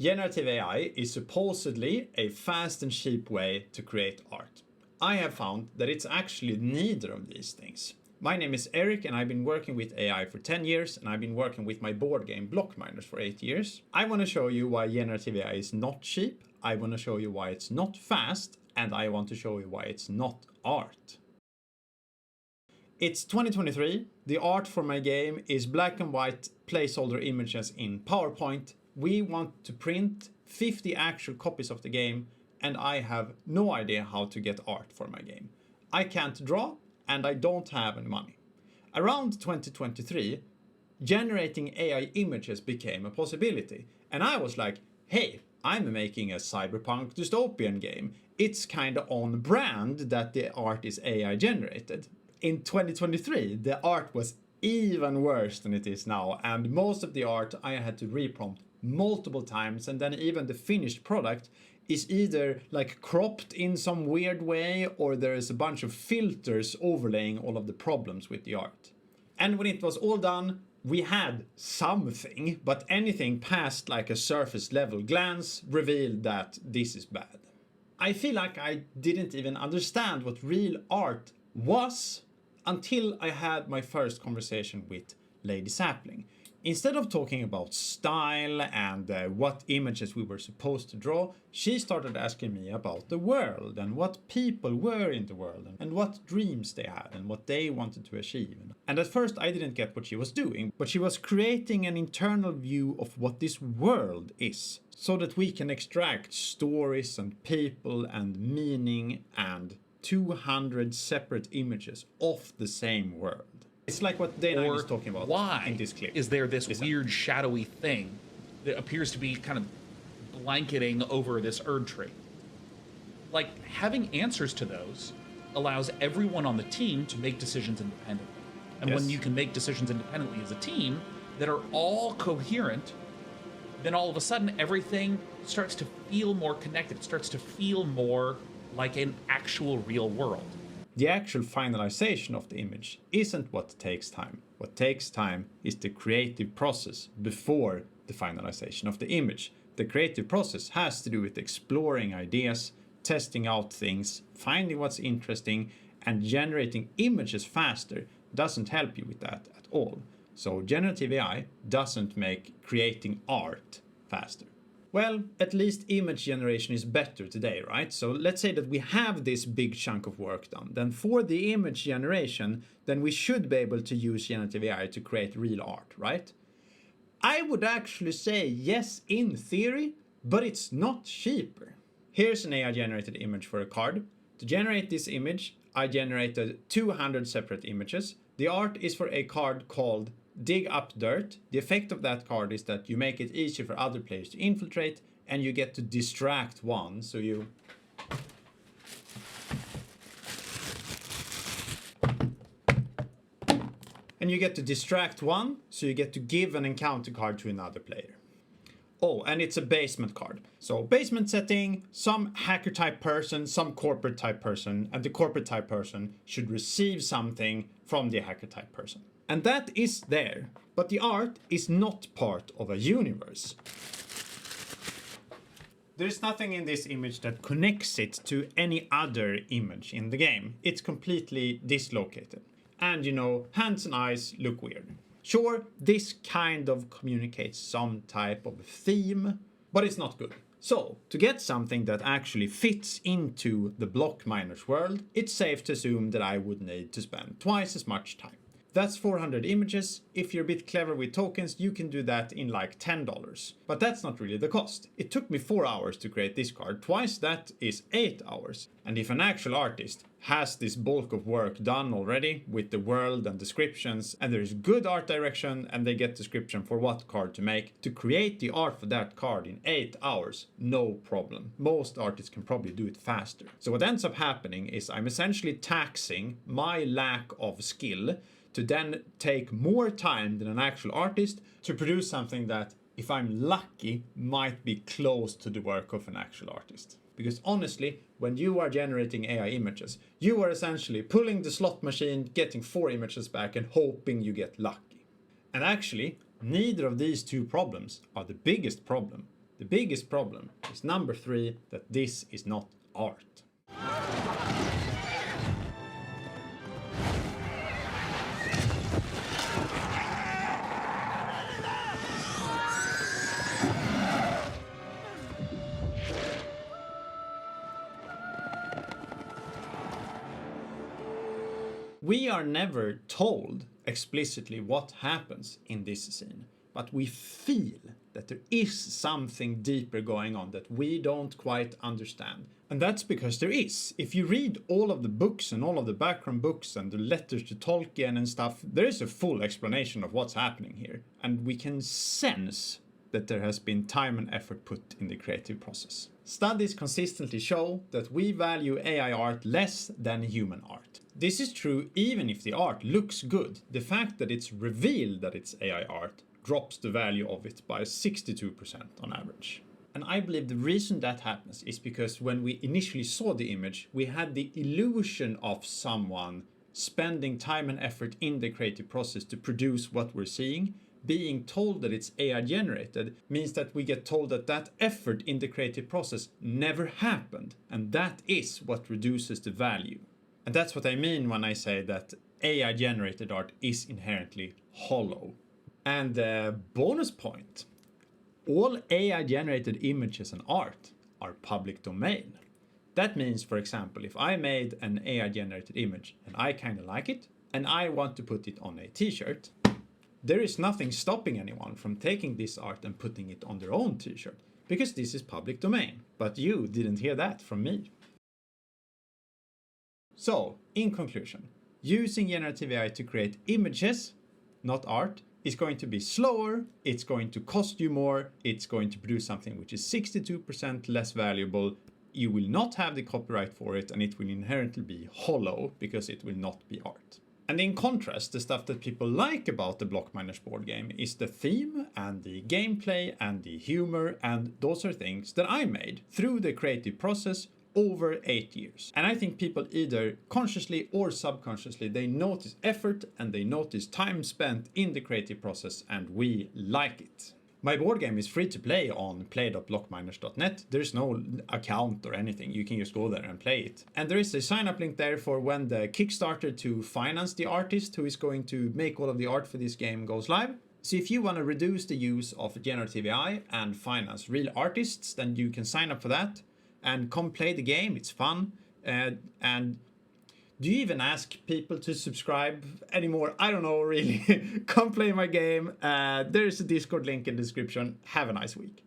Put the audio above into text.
Generative AI is supposedly a fast and cheap way to create art. I have found that it's actually neither of these things. My name is Eric and I've been working with AI for 10 years and I've been working with my board game Blockminers for 8 years. I want to show you why generative AI is not cheap, I want to show you why it's not fast, and I want to show you why it's not art. It's 2023, the art for my game is black and white placeholder images in PowerPoint. We want to print 50 actual copies of the game and I have no idea how to get art for my game. I can't draw and I don't have any money. Around 2023, generating AI images became a possibility and I was like, hey, I'm making a cyberpunk dystopian game. It's kind of on brand that the art is AI generated. In 2023, the art was even worse than it is now, and most of the art I had to reprompt multiple times, and then even the finished product is either like cropped in some weird way or there is a bunch of filters overlaying all of the problems with the art. And when it was all done, we had something, but anything past like a surface level glance revealed that this is bad. I feel like I didn't even understand what real art was until I had my first conversation with Lady Sapling. Instead of talking about style and what images we were supposed to draw, she started asking me about the world and what people were in the world and what dreams they had and what they wanted to achieve. And at first I didn't get what she was doing, but she was creating an internal view of what this world is, so that we can extract stories and people and meaning and 200 separate images of the same world. It's like what Dana is talking about in this clip. Is there this weird shadowy thing that appears to be kind of blanketing over this Erd tree? Like, having answers to those allows everyone on the team to make decisions independently. And when you can make decisions independently as a team that are all coherent, then all of a sudden everything starts to feel more connected. It starts to feel more like an actual real world. The actual finalization of the image isn't what takes time. What takes time is the creative process before the finalization of the image. The creative process has to do with exploring ideas, testing out things, finding what's interesting, and generating images faster doesn't help you with that at all. So generative AI doesn't make creating art faster. Well, at least image generation is better today, right? So let's say that we have this big chunk of work done. Then for the image generation, then we should be able to use generative AI to create real art, right? I would actually say yes in theory, but it's not cheaper. Here's an AI generated image for a card. To generate this image, I generated 200 separate images. The art is for a card called Dig Up Dirt. The effect of that card is that you make it easier for other players to infiltrate and you get to distract one. So you get to distract one, so you get to give an encounter card to another player. Oh, and it's a basement card. So basement setting, some hacker type person, some corporate type person, and the corporate type person should receive something from the hacker type person. And that is there, but the art is not part of a universe. There's nothing in this image that connects it to any other image in the game. It's completely dislocated. And you know, hands and eyes look weird. Sure, this kind of communicates some type of theme, but it's not good. So, to get something that actually fits into the Blockminers world, it's safe to assume that I would need to spend twice as much time. That's 400 images. If you're a bit clever with tokens, you can do that in like $10. But that's not really the cost. It took me 4 hours to create this card. Twice that is 8 hours. And if an actual artist has this bulk of work done already with the world and descriptions, and there's good art direction and they get description for what card to make, to create the art for that card in 8 hours, no problem. Most artists can probably do it faster. So what ends up happening is I'm essentially taxing my lack of skill to then take more time than an actual artist to produce something that, if I'm lucky, might be close to the work of an actual artist. Because honestly, when you are generating AI images, you are essentially pulling the slot machine, getting 4 images back and hoping you get lucky. And actually, neither of these two problems are the biggest problem. The biggest problem is number 3, that this is not art. We are never told explicitly what happens in this scene, but we feel that there is something deeper going on that we don't quite understand. And that's because there is. If you read all of the books and all of the background books and the letters to Tolkien and stuff, there is a full explanation of what's happening here. And we can sense that there has been time and effort put in the creative process. Studies consistently show that we value AI art less than human art. This is true even if the art looks good. The fact that it's revealed that it's AI art drops the value of it by 62% on average. And I believe the reason that happens is because when we initially saw the image, we had the illusion of someone spending time and effort in the creative process to produce what we're seeing. Being told that it's AI generated means that we get told that that effort in the creative process never happened, and that is what reduces the value. And that's what I mean when I say that AI generated art is inherently hollow. And bonus point, all AI generated images and art are public domain. That means, for example, if I made an AI generated image and I kind of like it and I want to put it on a t-shirt, there is nothing stopping anyone from taking this art and putting it on their own t-shirt, because this is public domain. But you didn't hear that from me. So, in conclusion, using generative AI to create images, not art, is going to be slower, it's going to cost you more, it's going to produce something which is 62% less valuable, you will not have the copyright for it, and it will inherently be hollow because it will not be art. And in contrast, the stuff that people like about the Blockminers board game is the theme and the gameplay and the humor, and those are things that I made through the creative process over 8 years. And I think people either consciously or subconsciously, they notice effort and they notice time spent in the creative process, and we like it. My board game is free to play on play.blockminers.net. There's no account or anything. You can just go there and play it. And there is a sign-up link there for when the Kickstarter to finance the artist who is going to make all of the art for this game goes live. So if you want to reduce the use of generative AI and finance real artists, then you can sign up for that and come play the game. It's fun. And do you even ask people to subscribe anymore? I don't know, really. Come play my game. There is a Discord link in the description. Have a nice week.